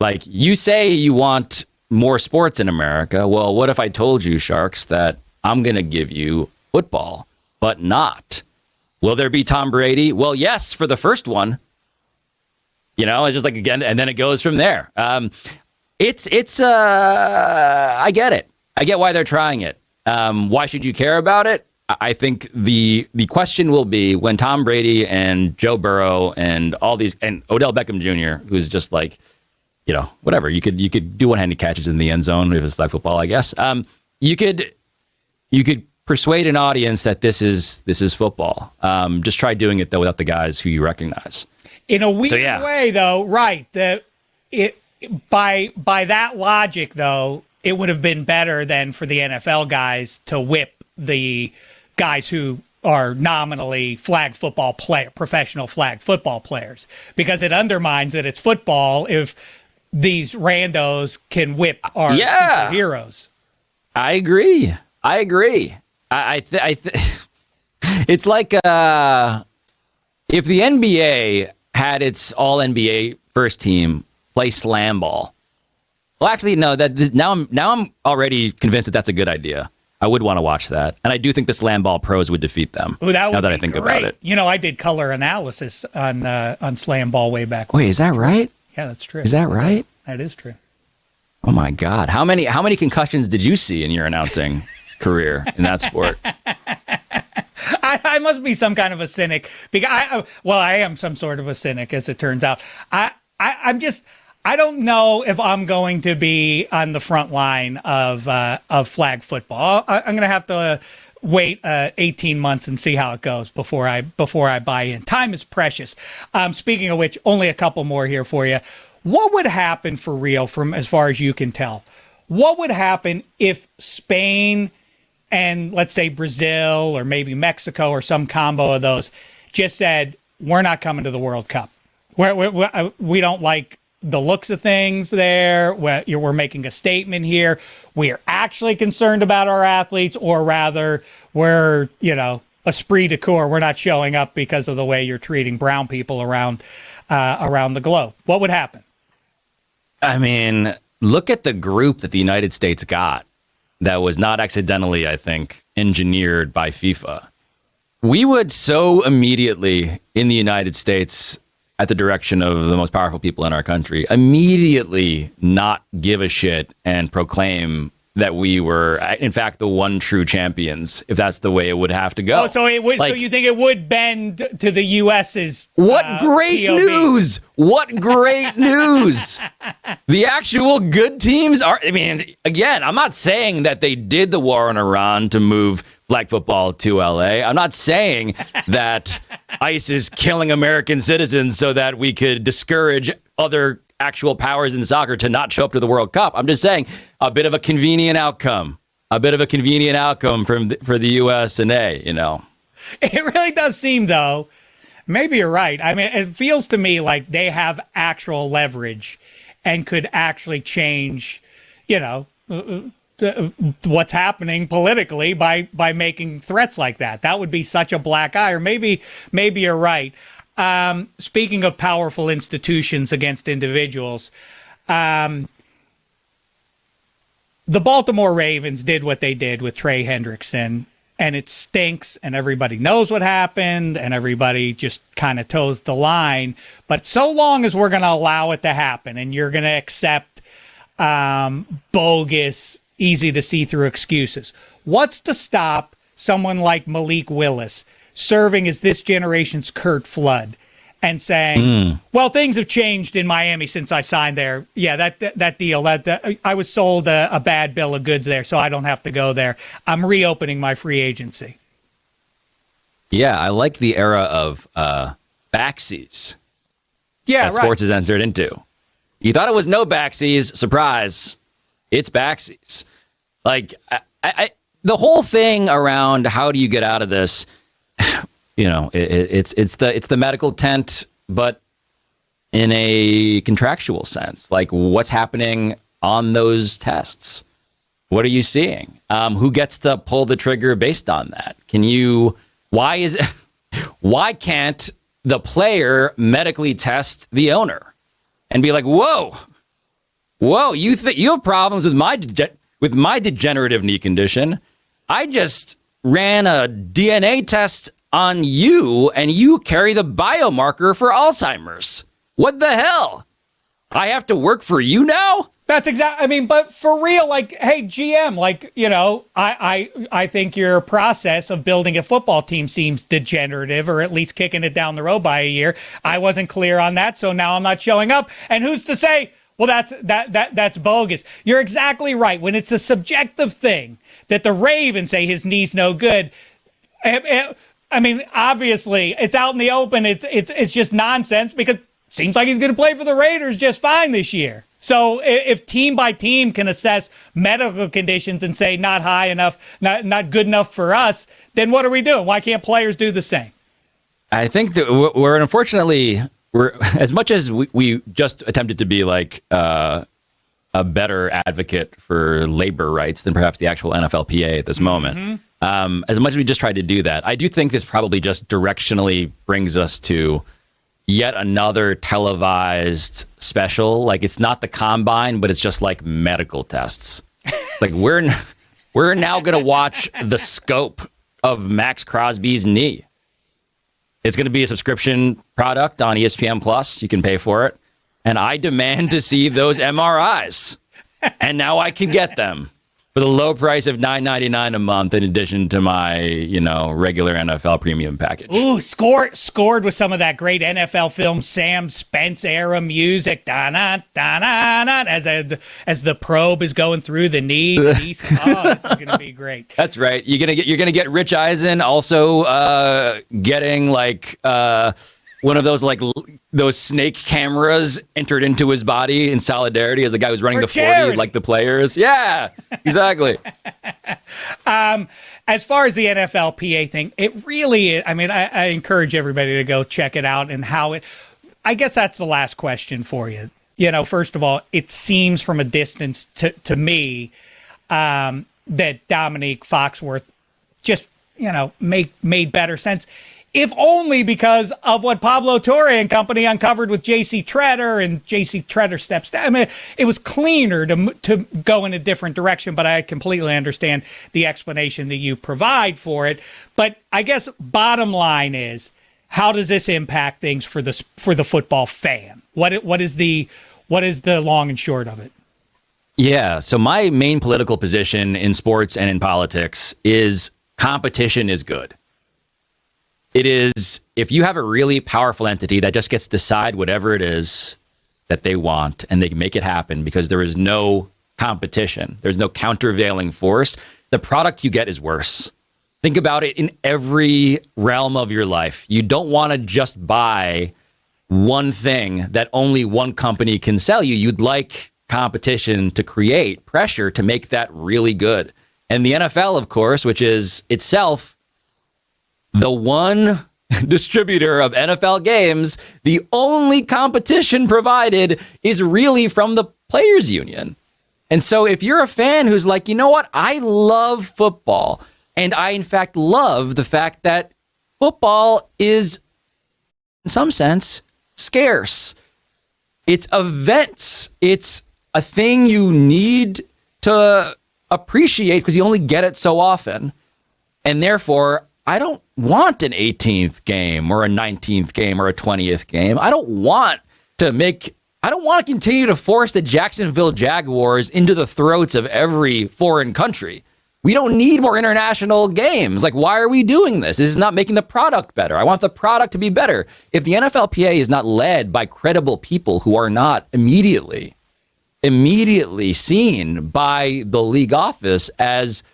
Like, you say you want more sports in America. Well, what if I told you, Sharks, that I'm going to give you football, but not? Will there be Tom Brady? Well, yes, for the first one. It's just like, again, and then it goes from there. I get it. I get why they're trying it. Why should you care about it? I think the question will be when Tom Brady and Joe Burrow and all these, and Odell Beckham Jr., who's just like, whatever. You could do one-handed catches in the end zone if it's flag football, I guess. You could persuade an audience that this is football. Just try doing it though without the guys who you recognize. In a weird way, though, right? By that logic, though, it would have been better than for the NFL guys to whip the guys who are nominally professional flag football players, because it undermines that it's football if these randos can whip our superheroes. I agree. It's like if the NBA had its all NBA first team play slam ball. Well, actually, no. Now I'm already convinced that that's a good idea. I would want to watch that, and I do think the slam ball pros would defeat them. Ooh, now that I think about it, I did color analysis on slam ball way back when. Wait, is that right? Yeah, that's true. Is that right? That is true. Oh my God, how many concussions did you see in your announcing career in that sport? I must be some kind of a cynic because I am some sort of a cynic, as it turns out. I don't know if I'm going to be on the front line of flag football. I'm going to have to wait 18 months and see how it goes before I buy in. Time is precious. Speaking of which, only a couple more here for you. What would happen for real, from as far as you can tell? What would happen if Spain and let's say Brazil or maybe Mexico or some combo of those just said, we're not coming to the World Cup. We don't like the looks of things there. We're making a statement here. We are actually concerned about our athletes, or rather we're, esprit de corps. We're not showing up because of the way you're treating brown people around the globe. What would happen? I mean, look at the group that the United States got that was not accidentally, I think, engineered by FIFA. We would so immediately in the United States, at the direction of the most powerful people in our country, immediately not give a shit and proclaim that we were, in fact, the one true champions, if that's the way it would have to go. Oh, so it would. So you think it would bend to the U.S.'s? What great POV. news! What great news! The actual good teams are. I mean, again, I'm not saying that they did the war in Iran to move flag football to L.A. I'm not saying that ICE is killing American citizens so that we could discourage other actual powers in soccer to not show up to the World Cup. I'm just saying a bit of a convenient outcome. For the U.S. and A, you know. It really does seem, though, maybe you're right. I mean, it feels to me like they have actual leverage and could actually change, you know, what's happening politically by making threats like that. That would be such a black eye. Or maybe you're right. Speaking of powerful institutions against individuals, the Baltimore Ravens did what they did with Trey Hendrickson, and it stinks, and everybody knows what happened, and everybody just kind of toes the line. But so long as we're going to allow it to happen, and you're going to accept bogus, easy to see through excuses, what's to stop someone like Malik Willis serving as this generation's Kurt Flood and saying, well, things have changed in Miami since I signed there. Yeah, that deal, I was sold a bad bill of goods there, so I don't have to go there. I'm reopening my free agency. Yeah, I like the era of backsies that sports has entered into. You thought it was no backsies. Surprise. It's backsies. Like, I the whole thing around how do you get out of this, you know, it's the medical tent, but in a contractual sense. Like, what's happening on those tests? What are you seeing? Who gets to pull the trigger based on that? Why can't the player medically test the owner and be like, whoa, you have problems with my degenerative knee condition. I just ran a DNA test on you, and you carry the biomarker for Alzheimer's. What the hell? I have to work for you now? That's exactly. I mean, but for real, like, hey, GM, like, you know, I think your process of building a football team seems degenerative, or at least kicking it down the road by a year. I wasn't clear on that, so now I'm not showing up. And who's to say? Well, that's bogus. You're exactly right. When it's a subjective thing that the Ravens say his knee's no good, I mean, obviously, it's out in the open. It's just nonsense, because it seems like he's going to play for the Raiders just fine this year. So if team by team can assess medical conditions and say not high enough, not good enough for us, then what are we doing? Why can't players do the same? I think that we're as much as we just attempted to be like a better advocate for labor rights than perhaps the actual NFLPA at this moment. As much as we just tried to do that, I do think this probably just directionally brings us to yet another televised special. Like, it's not the combine, but it's just like medical tests. Like, we're now going to watch the scope of Max Crosby's knee. It's going to be a subscription product on ESPN Plus. You can pay for it. And I demand to see those MRIs. And now I can get them for the low price of $9.99 a month, in addition to my, regular NFL premium package. Ooh, scored with some of that great NFL film Sam Spence era music. Da-na, da-na-na, as the probe is going through the knee. Oh, this is going to be great. That's right. You're gonna get Rich Eisen also getting like one of those those snake cameras entered into his body in solidarity as the guy who's running For the charity. 40, like the players. Yeah, exactly. As far as the NFLPA thing, it really is. I mean, I encourage everybody to go check it out and I guess that's the last question for you. First of all, it seems from a distance to me that Dominique Foxworth just, made better sense. If only because of what Pablo Torre and company uncovered with J.C. Treader, and J.C. Treader steps down. I mean, it was cleaner to go in a different direction, but I completely understand the explanation that you provide for it. But I guess bottom line is, how does this impact things for the football fan? What is the long and short of it? Yeah. So my main political position in sports and in politics is competition is good. It is, if you have a really powerful entity that just gets to decide whatever it is that they want and they can make it happen because there is no competition, there's no countervailing force, the product you get is worse. Think about it in every realm of your life. You don't want to just buy one thing that only one company can sell you. You'd like competition to create pressure to make that really good. And the NFL, of course, which is itself the one distributor of NFL games, the only competition provided is really from the players' union. And so if you're a fan who's like, you know what, I love football, and I, in fact, love the fact that football is, in some sense, scarce. It's events. It's a thing you need to appreciate because you only get it so often. And therefore, I don't want an 18th game or a 19th game or a 20th game. I don't want to continue to force the Jacksonville Jaguars into the throats of every foreign country. We don't need more international games. Like, why are we doing this? This is not making the product better. I want the product to be better. If the NFLPA is not led by credible people who are not immediately seen by the league office as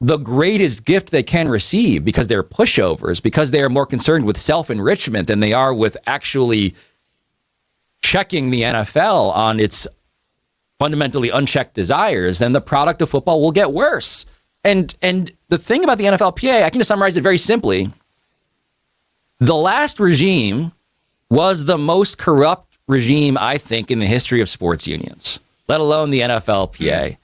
the greatest gift they can receive because they're pushovers, because they are more concerned with self-enrichment than they are with actually checking the NFL on its fundamentally unchecked desires, then the product of football will get worse. And the thing about the NFLPA, I can just summarize it very simply. The last regime was the most corrupt regime, I think, in the history of sports unions, let alone the NFLPA.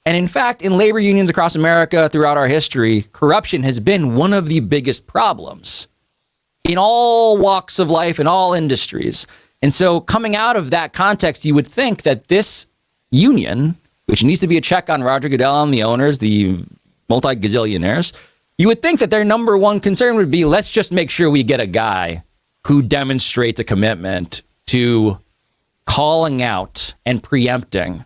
And in fact, in labor unions across America throughout our history, corruption has been one of the biggest problems in all walks of life, in all industries. And so coming out of that context, you would think that this union, which needs to be a check on Roger Goodell and the owners, the multi-gazillionaires, you would think that their number one concern would be, let's just make sure we get a guy who demonstrates a commitment to calling out and preempting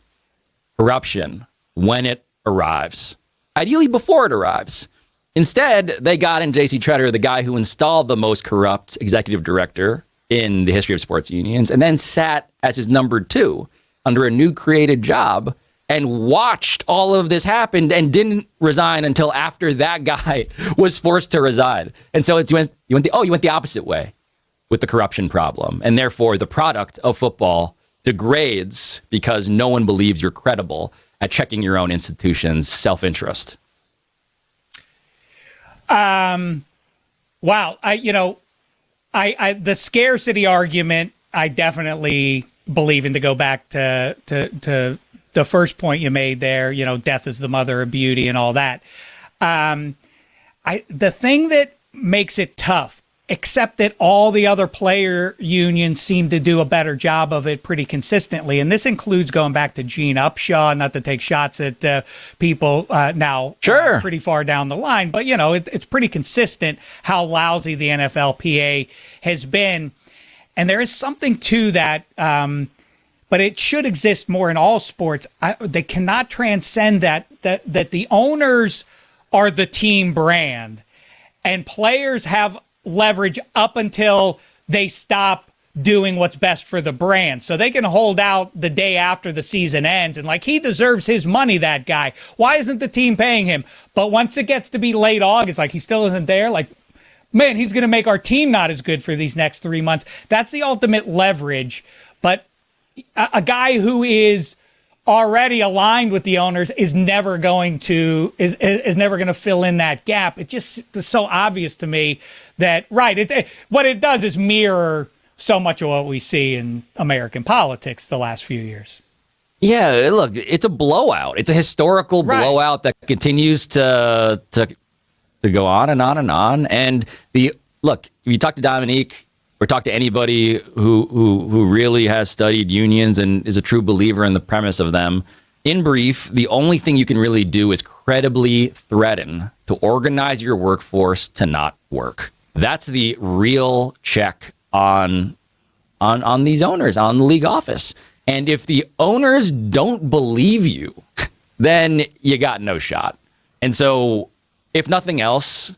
corruption when it arrives, ideally before it arrives. Instead, they got in J.C. Tretter, the guy who installed the most corrupt executive director in the history of sports unions, and then sat as his number two under a new created job and watched all of this happen and didn't resign until after that guy was forced to resign. And so you went the opposite way with the corruption problem. And therefore, the product of football degrades because no one believes you're credible at checking your own institution's self-interest. Wow. The scarcity argument, I definitely believe in, to go back to the first point you made there, death is the mother of beauty and all that. The thing that makes it tough, except that all the other player unions seem to do a better job of it pretty consistently. And this includes going back to Gene Upshaw, not to take shots at people now sure. Pretty far down the line. But, it's pretty consistent how lousy the NFLPA has been. And there is something to that, but it should exist more in all sports. They cannot transcend that the owners are the team brand and players have leverage up until they stop doing what's best for the brand. So they can hold out the day after the season ends and he deserves his money, that guy. Why isn't the team paying him? But once it gets to be late August, he still isn't there. Man, he's going to make our team not as good for these next 3 months. That's the ultimate leverage. But a guy who is already aligned with the owners is never going to fill in that gap. It just is so obvious to me that what it does is mirror so much of what we see in American politics the last few years. Yeah, look, it's a blowout. It's a historical blowout that continues to go on and on and on. And if you talk to Dominique or talk to anybody who really has studied unions and is a true believer in the premise of them, in brief, the only thing you can really do is credibly threaten to organize your workforce to not work. That's the real check on these owners, on the league office. And if the owners don't believe you, then you got no shot. And so, if nothing else,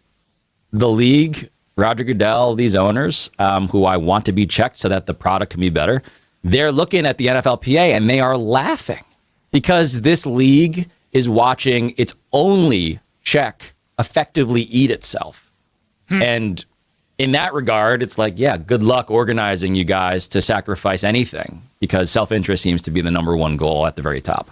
the league, Roger Goodell, these owners, who I want to be checked so that the product can be better, they're looking at the NFLPA and they are laughing because this league is watching its only check effectively eat itself. And in that regard, it's like, yeah, good luck organizing you guys to sacrifice anything because self-interest seems to be the number one goal at the very top.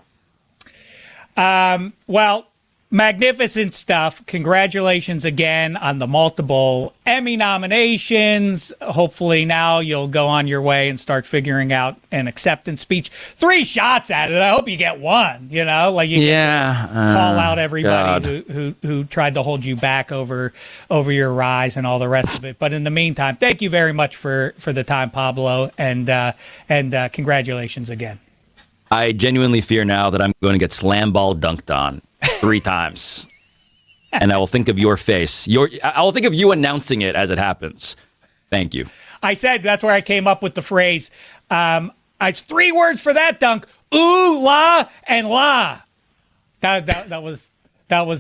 Well, magnificent stuff. Congratulations again on the multiple Emmy nominations. Hopefully now you'll go on your way and start figuring out an acceptance speech. 3 shots at it. I hope you get one, like you call out everybody who tried to hold you back over your rise and all the rest of it. But in the meantime, thank you very much for the time, Pablo, and congratulations again. I genuinely fear now that I'm going to get slam ball dunked on 3 times. And I will think of your face. I will think of you announcing it as it happens. Thank you. I said that's where I came up with the phrase. It's 3 words for that dunk. Ooh, la, and la. That was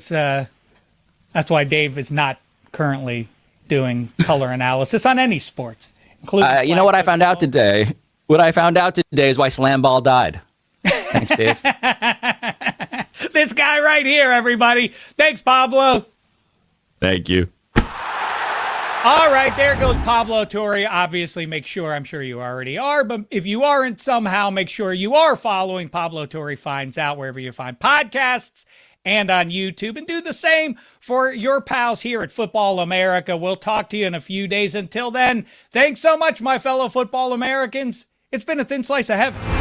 that's why Dave is not currently doing color analysis on any sports. You know what I found out today? What I found out today is why slam ball died. Thanks, Dave. This guy right here, everybody. Thanks, Pablo. Thank you. All right, there goes Pablo Torre. Obviously, I'm sure you already are, but if you aren't somehow, make sure you are following Pablo Torre Finds Out wherever you find podcasts and on YouTube. And do the same for your pals here at Football America. We'll talk to you in a few days. Until then, thanks so much, my fellow Football Americans. It's been a thin slice of heaven.